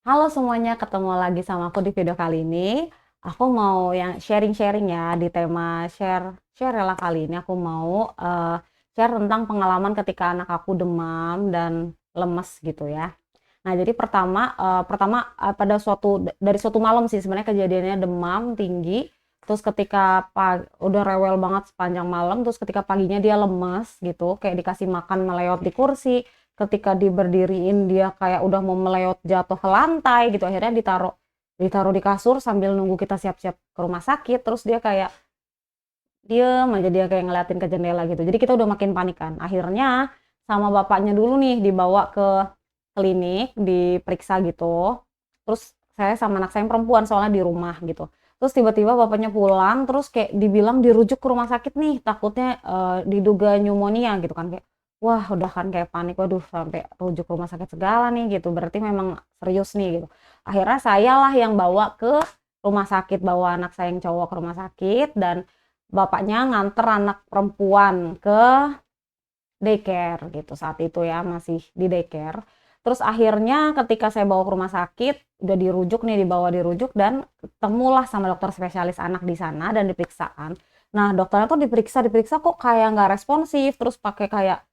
Halo semuanya, ketemu lagi sama aku di video kali ini. Aku mau yang sharing-sharing ya di tema share share lah kali ini. Aku mau share tentang pengalaman ketika anak aku demam dan lemes gitu ya. Nah, jadi pada dari suatu malam sih sebenarnya kejadiannya demam tinggi. Terus udah rewel banget sepanjang malam, terus ketika paginya dia lemes gitu, kayak dikasih makan melewat di kursi. Ketika diberdiriin dia kayak udah mau melewat jatuh ke lantai gitu. Akhirnya ditaruh ditaruh di kasur sambil nunggu kita siap-siap ke rumah sakit. Terus dia kayak diem aja, dia kayak ngeliatin ke jendela gitu. Jadi kita udah makin panik kan. Akhirnya sama bapaknya dulu nih dibawa ke klinik, diperiksa gitu. Terus saya sama anak saya yang perempuan soalnya di rumah gitu. Terus tiba-tiba bapaknya pulang, terus kayak dibilang dirujuk ke rumah sakit nih, takutnya diduga pneumonia gitu kan, kayak wah udah kan kayak panik, waduh sampai rujuk ke rumah sakit segala nih gitu. Berarti memang serius nih gitu. Akhirnya saya lah yang bawa ke rumah sakit, bawa anak saya yang cowok ke rumah sakit, dan bapaknya nganter anak perempuan ke daycare gitu saat itu ya, masih di daycare. Terus akhirnya ketika saya bawa ke rumah sakit, udah dirujuk nih, dirujuk dan ketemulah sama dokter spesialis anak di sana dan diperiksaan. Nah, dokternya tuh diperiksa kok kayak nggak responsif, terus pakai kayak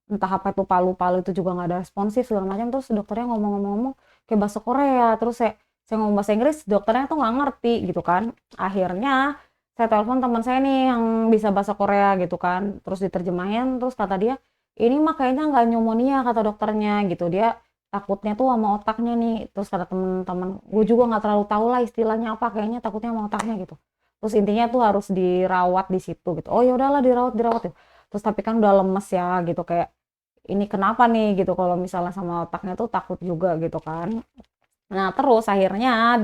entah apa itu palu-palu itu juga nggak ada responsif segala macam. Terus dokternya ngomong-ngomong kayak bahasa Korea, terus saya ngomong bahasa Inggris, dokternya tuh nggak ngerti gitu kan. Akhirnya saya telepon teman saya nih yang bisa bahasa Korea gitu kan, terus diterjemahin, terus kata dia ini mah kayaknya nggak pneumonia kata dokternya gitu, dia takutnya tuh sama otaknya nih. Terus kata teman-teman gue juga nggak terlalu tahu lah istilahnya apa, kayaknya takutnya sama otaknya gitu. Terus intinya tuh harus dirawat di situ gitu. Oh ya udahlah, dirawat dirawat ya. Terus tapi kan udah lemes ya gitu, kayak ini kenapa nih gitu, kalau misalnya sama otaknya tuh takut juga gitu kan. Nah, terus akhirnya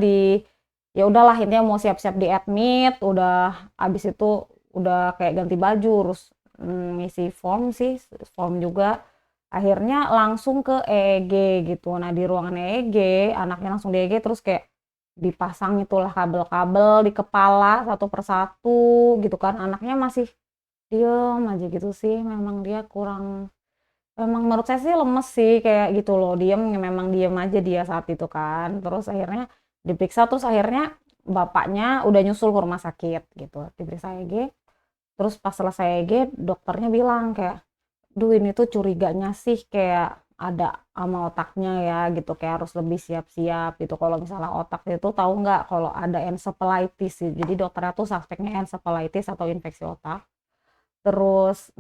ya udahlah, intinya mau siap-siap di admit, udah abis itu udah kayak ganti baju, terus ngisi form sih, form juga. Akhirnya langsung ke EEG gitu. Nah, di ruangan EEG, anaknya langsung di EEG, terus kayak dipasang itulah kabel-kabel di kepala satu persatu gitu kan. Anaknya masih diem aja gitu sih, memang dia kurang. Memang menurut saya sih lemes sih kayak gitu loh, diem ya, memang diem aja dia saat itu kan. Terus akhirnya diperiksa, terus akhirnya bapaknya udah nyusul ke rumah sakit gitu, diperiksa EG. Terus pas selesai EG dokternya bilang kayak, duh ini tuh curiganya sih kayak ada ama otaknya ya gitu, kayak harus lebih siap-siap gitu kalau misalnya otak itu. Tahu nggak kalau ada encephalitis sih, jadi dokternya tuh suspeknya encephalitis atau infeksi otak. Terus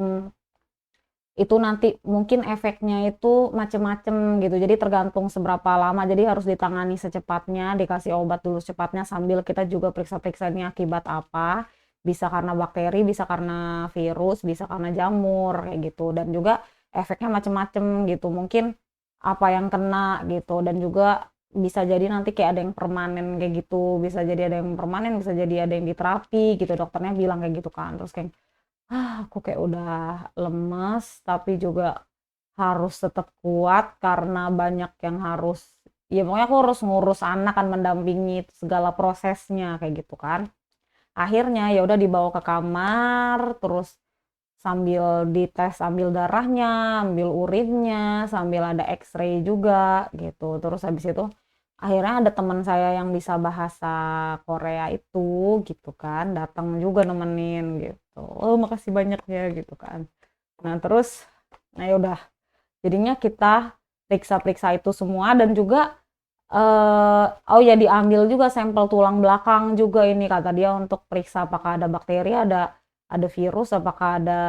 itu nanti mungkin efeknya itu macem-macem gitu, jadi tergantung seberapa lama, jadi harus ditangani secepatnya, dikasih obat dulu secepatnya, sambil kita juga periksa-periksa ini akibat apa, bisa karena bakteri, bisa karena virus, bisa karena jamur kayak gitu. Dan juga efeknya macem-macem gitu, mungkin apa yang kena gitu. Dan juga bisa jadi nanti kayak ada yang permanen kayak gitu, bisa jadi ada yang permanen, bisa jadi ada yang diterapi gitu, dokternya bilang kayak gitu kan. Terus kayak aku kayak udah lemes, tapi juga harus tetap kuat karena banyak yang harus, ya pokoknya aku harus ngurus anak kan, mendampingi segala prosesnya kayak gitu kan. Akhirnya ya udah dibawa ke kamar, terus sambil dites, ambil darahnya, ambil urinnya, sambil ada X-ray juga gitu. Terus habis itu akhirnya ada teman saya yang bisa bahasa Korea itu gitu kan, datang juga nemenin gitu. Oh, makasih banyak ya gitu kan. Nah, terus nah ya udah, jadinya kita periksa-periksa itu semua. Dan juga oh ya, diambil juga sampel tulang belakang juga ini kata dia, untuk periksa apakah ada bakteri, ada virus, apakah ada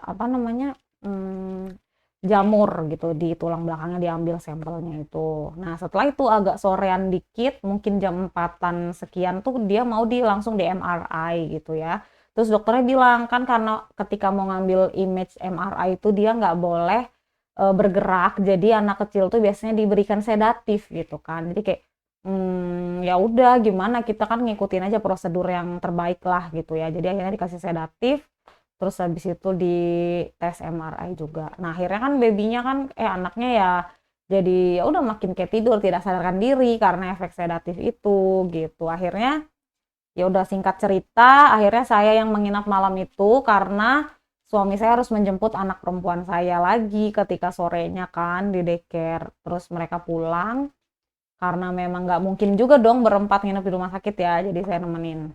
apa namanya, hmm, jamur gitu di tulang belakangnya, diambil sampelnya itu. Nah, setelah itu agak sorean dikit, mungkin jam 4-an sekian tuh dia mau langsung di MRI gitu ya. Terus dokternya bilang kan, karena ketika mau ngambil image MRI itu dia nggak boleh bergerak, jadi anak kecil tuh biasanya diberikan sedatif gitu kan. Jadi kayak ya udah gimana, kita kan ngikutin aja prosedur yang terbaik lah gitu ya. Jadi akhirnya dikasih sedatif, terus habis itu di tes MRI juga. Nah, akhirnya kan babynya kan anaknya ya jadi ya udah makin kayak tidur, tidak sadarkan diri karena efek sedatif itu gitu. Akhirnya ya udah, singkat cerita, akhirnya saya yang menginap malam itu karena suami saya harus menjemput anak perempuan saya lagi ketika sorenya kan di daycare. Terus mereka pulang. karena memang nggak mungkin juga dong berempat nginep di rumah sakit ya, jadi saya nemenin.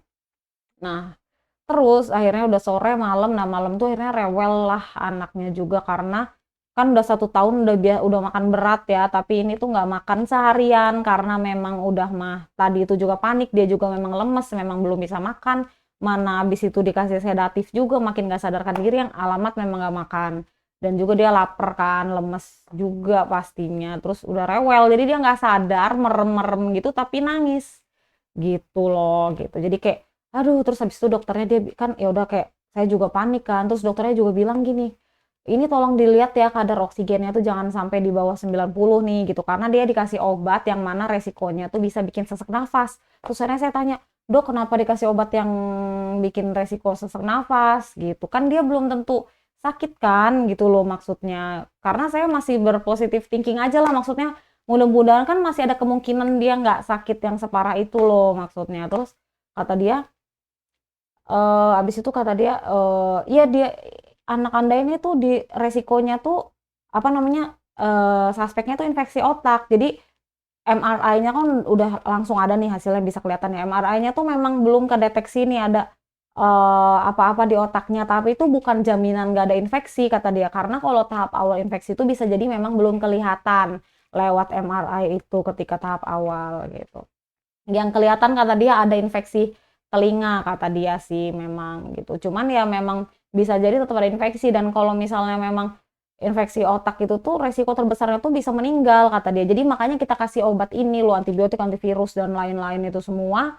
Nah, terus akhirnya udah sore malam, nah malam tuh akhirnya rewel lah anaknya juga karena kan udah 1 tahun udah makan berat ya, tapi ini tuh nggak makan seharian karena memang udah mah tadi itu juga panik, dia juga memang lemes, memang belum bisa makan, mana habis itu dikasih sedatif juga makin nggak sadarkan diri, yang alamat memang nggak makan. Dan juga dia lapar kan, lemes juga pastinya, terus udah rewel, jadi dia nggak sadar, merem-merem gitu tapi nangis gitu loh gitu. Jadi kayak aduh, terus habis itu dokternya dia kan ya udah kayak saya juga panik kan, terus dokternya juga bilang gini, ini tolong dilihat ya kadar oksigennya tuh jangan sampai di bawah 90 nih gitu, karena dia dikasih obat yang mana resikonya tuh bisa bikin sesak nafas. Terus akhirnya saya tanya, dok kenapa dikasih obat yang bikin resiko sesak nafas gitu, kan dia belum tentu sakit kan gitu loh maksudnya, karena saya masih berpositif thinking aja lah maksudnya, mudah-mudahan kan masih ada kemungkinan dia nggak sakit yang separah itu loh maksudnya. Terus kata dia, habis itu kata dia, iya dia anak Anda ini tuh di resikonya tuh apa namanya, suspeknya tuh infeksi otak. Jadi MRI-nya kan udah langsung ada nih hasilnya bisa kelihatan ya. MRI-nya tuh memang belum kedeteksi nih ada apa-apa di otaknya, tapi itu bukan jaminan nggak ada infeksi kata dia. Karena kalau tahap awal infeksi itu bisa jadi memang belum kelihatan lewat MRI itu ketika tahap awal gitu. Yang kelihatan kata dia ada infeksi telinga kata dia sih memang gitu. Cuman ya memang bisa jadi tetap ada infeksi, dan kalau misalnya memang infeksi otak itu tuh resiko terbesarnya tuh bisa meninggal kata dia. Jadi makanya kita kasih obat ini loh, antibiotik, antivirus dan lain-lain itu semua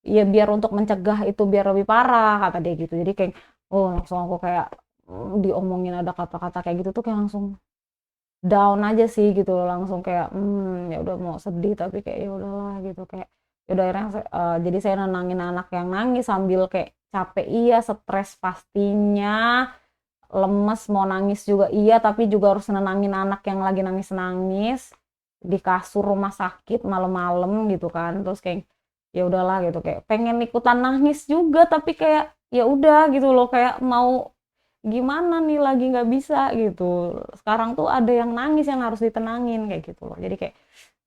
ya biar untuk mencegah itu biar lebih parah kata dia gitu. Jadi kayak oh langsung aku kayak diomongin ada kata-kata kayak gitu tuh kayak langsung down aja sih gitu loh, langsung kayak ya udah mau sedih tapi kayak ya udahlah gitu, kayak ya udah akhirnya jadi saya nenangin anak yang nangis sambil kayak capek iya, stres pastinya, lemes mau nangis juga iya, tapi juga harus nenangin anak yang lagi nangis-nangis di kasur rumah sakit malam-malam gitu kan. Terus kayak ya udahlah gitu, kayak pengen ikutan nangis juga tapi kayak ya udah gitu loh, kayak mau gimana nih lagi nggak bisa gitu. Sekarang tuh ada yang nangis yang harus ditenangin kayak gitu loh. Jadi kayak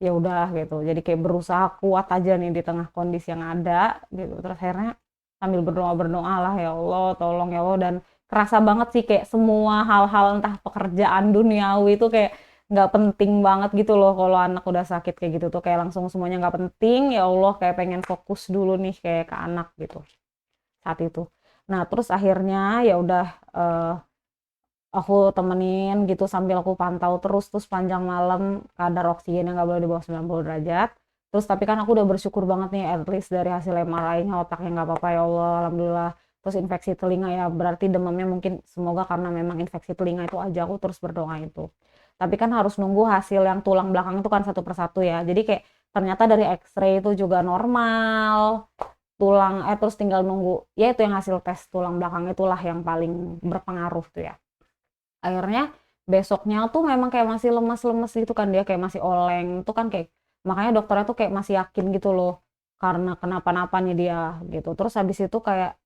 ya udah gitu. Jadi kayak berusaha kuat aja nih di tengah kondisi yang ada gitu. Terus akhirnya sambil berdoa-berdoa lah, ya Allah tolong ya Allah, dan kerasa banget sih kayak semua hal-hal entah pekerjaan duniawi itu kayak nggak penting banget gitu loh kalau anak udah sakit kayak gitu tuh, kayak langsung semuanya nggak penting, ya Allah kayak pengen fokus dulu nih kayak ke anak gitu saat itu. Nah, terus akhirnya ya udah aku temenin gitu sambil aku pantau terus tuh sepanjang malam kadar oksigennya nggak boleh di bawah 90 derajat. Terus tapi kan aku udah bersyukur banget nih at least dari hasil MRI-nya otaknya nggak apa-apa ya Allah, alhamdulillah. Terus infeksi telinga ya berarti demamnya mungkin semoga karena memang infeksi telinga itu aja, aku terus berdoa itu. Tapi kan harus nunggu hasil yang tulang belakang itu kan satu persatu ya. Jadi kayak ternyata dari X-ray itu juga normal tulang, terus tinggal nunggu ya itu yang hasil tes tulang belakang itulah yang paling berpengaruh tuh ya. Akhirnya besoknya tuh memang kayak masih lemas-lemas gitu kan, dia kayak masih oleng tuh kan, kayak makanya dokternya tuh kayak masih yakin gitu loh karena kenapa-napa nih dia gitu. Terus habis itu kayak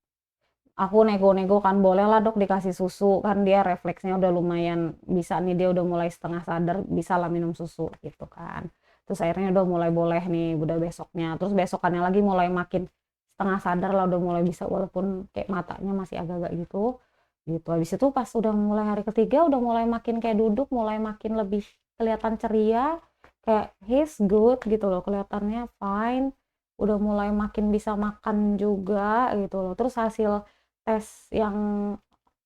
aku nego-nego kan, boleh lah dok dikasih susu, kan dia refleksnya udah lumayan bisa nih, dia udah mulai setengah sadar bisa lah minum susu gitu kan. Terus akhirnya udah mulai boleh nih udah besoknya, terus besokannya lagi mulai makin setengah sadar lah, udah mulai bisa walaupun kayak matanya masih agak-agak gitu gitu. Habis itu pas udah mulai hari ketiga udah mulai makin kayak duduk, mulai makin lebih kelihatan ceria, kayak he's good gitu loh, kelihatannya fine, udah mulai makin bisa makan juga gitu loh. Terus hasil tes yang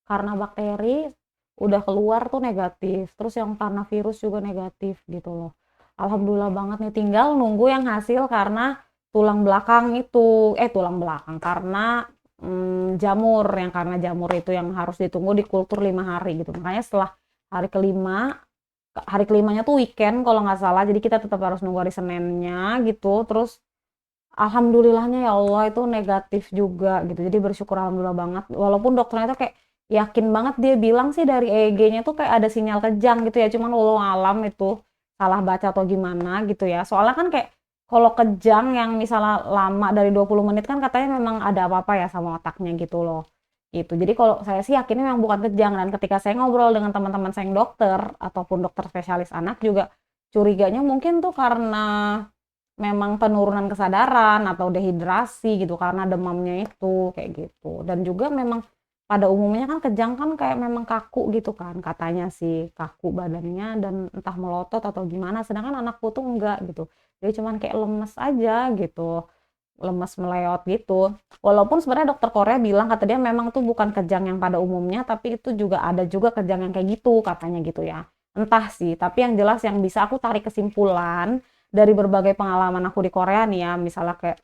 karena bakteri udah keluar tuh negatif, terus yang karena virus juga negatif gitu loh. Alhamdulillah banget nih, tinggal nunggu yang hasil karena tulang belakang itu, tulang belakang karena jamur, yang karena jamur itu yang harus ditunggu di kultur 5 hari gitu. Makanya setelah hari kelima, hari kelimanya tuh weekend kalau nggak salah, jadi kita tetap harus nunggu hari Seninnya gitu. Terus alhamdulillahnya ya Allah itu negatif juga gitu. Jadi bersyukur alhamdulillah banget. Walaupun dokternya tuh kayak yakin banget, dia bilang sih dari EEG-nya tuh kayak ada sinyal kejang gitu ya. Cuman wallahu alam itu salah baca atau gimana gitu ya. Soalnya kan kayak kalau kejang yang misalnya lama dari 20 menit kan katanya memang ada apa-apa ya sama otaknya gitu loh. Gitu. Jadi kalau saya sih yakinnya memang bukan kejang, dan ketika saya ngobrol dengan teman-teman saya yang dokter ataupun dokter spesialis anak juga curiganya mungkin tuh karena memang penurunan kesadaran atau dehidrasi gitu karena demamnya itu, kayak gitu. Dan juga memang pada umumnya kan kejang kan kayak memang kaku gitu kan, katanya sih kaku badannya dan entah melotot atau gimana, sedangkan anakku tuh enggak gitu. Dia cuman kayak lemes aja gitu, lemes meleot gitu. Walaupun sebenarnya dokter Korea bilang kata dia memang tuh bukan kejang yang pada umumnya, tapi itu juga ada juga kejang yang kayak gitu katanya gitu ya. Entah sih, tapi yang jelas yang bisa aku tarik kesimpulan dari berbagai pengalaman aku di Korea nih ya, misalnya kayak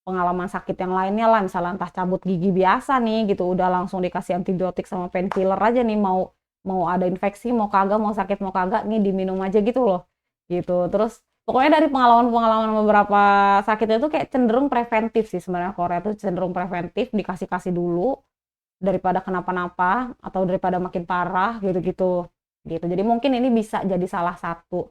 pengalaman sakit yang lainnya lah, misalnya entah cabut gigi biasa nih gitu, udah langsung dikasih antibiotik sama painkiller aja nih, mau mau ada infeksi, mau kagak, mau sakit mau kagak, nih diminum aja gitu loh, gitu. Terus pokoknya dari pengalaman-pengalaman beberapa sakitnya tuh kayak cenderung preventif sih sebenarnya Korea tuh cenderung preventif, dikasih-kasih dulu daripada kenapa-napa atau daripada makin parah gitu-gitu. Gitu. Jadi mungkin ini bisa jadi salah satu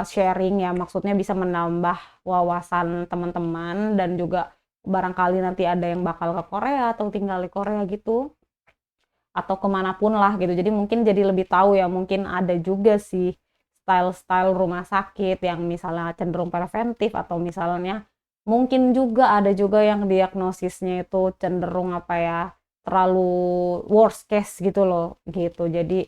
sharing ya, maksudnya bisa menambah wawasan teman-teman dan juga barangkali nanti ada yang bakal ke Korea atau tinggal di Korea gitu atau kemanapun lah gitu, jadi mungkin jadi lebih tahu ya, mungkin ada juga sih style-style rumah sakit yang misalnya cenderung preventif atau misalnya mungkin juga ada juga yang diagnosisnya itu cenderung apa ya, terlalu worst case gitu loh gitu. Jadi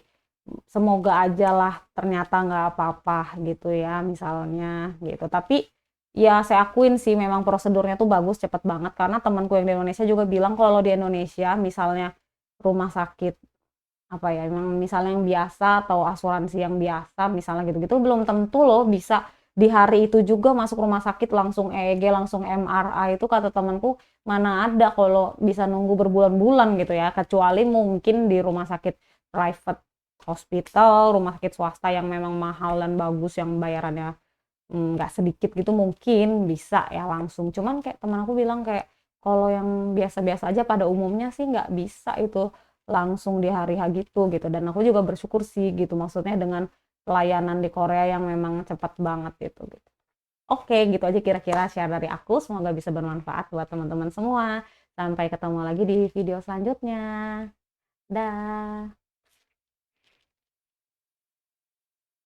semoga aja lah ternyata nggak apa-apa gitu ya misalnya gitu. Tapi ya saya akuin sih memang prosedurnya tuh bagus, cepet banget, karena temanku yang di Indonesia juga bilang kalau di Indonesia misalnya rumah sakit apa ya, emang misalnya yang biasa atau asuransi yang biasa misalnya gitu-gitu belum tentu loh bisa di hari itu juga masuk rumah sakit langsung EEG langsung MRI, itu kata temanku mana ada kalau bisa nunggu berbulan-bulan gitu ya, kecuali mungkin di rumah sakit private hospital, rumah sakit swasta yang memang mahal dan bagus yang bayarannya nggak sedikit gitu mungkin bisa ya langsung. Cuman kayak teman aku bilang kayak kalau yang biasa-biasa aja pada umumnya sih nggak bisa itu langsung di hari H gitu. Dan aku juga bersyukur sih gitu, maksudnya dengan pelayanan di Korea yang memang cepat banget gitu. Oke, gitu aja kira-kira share dari aku. Semoga bisa bermanfaat buat teman-teman semua. Sampai ketemu lagi di video selanjutnya. Dah.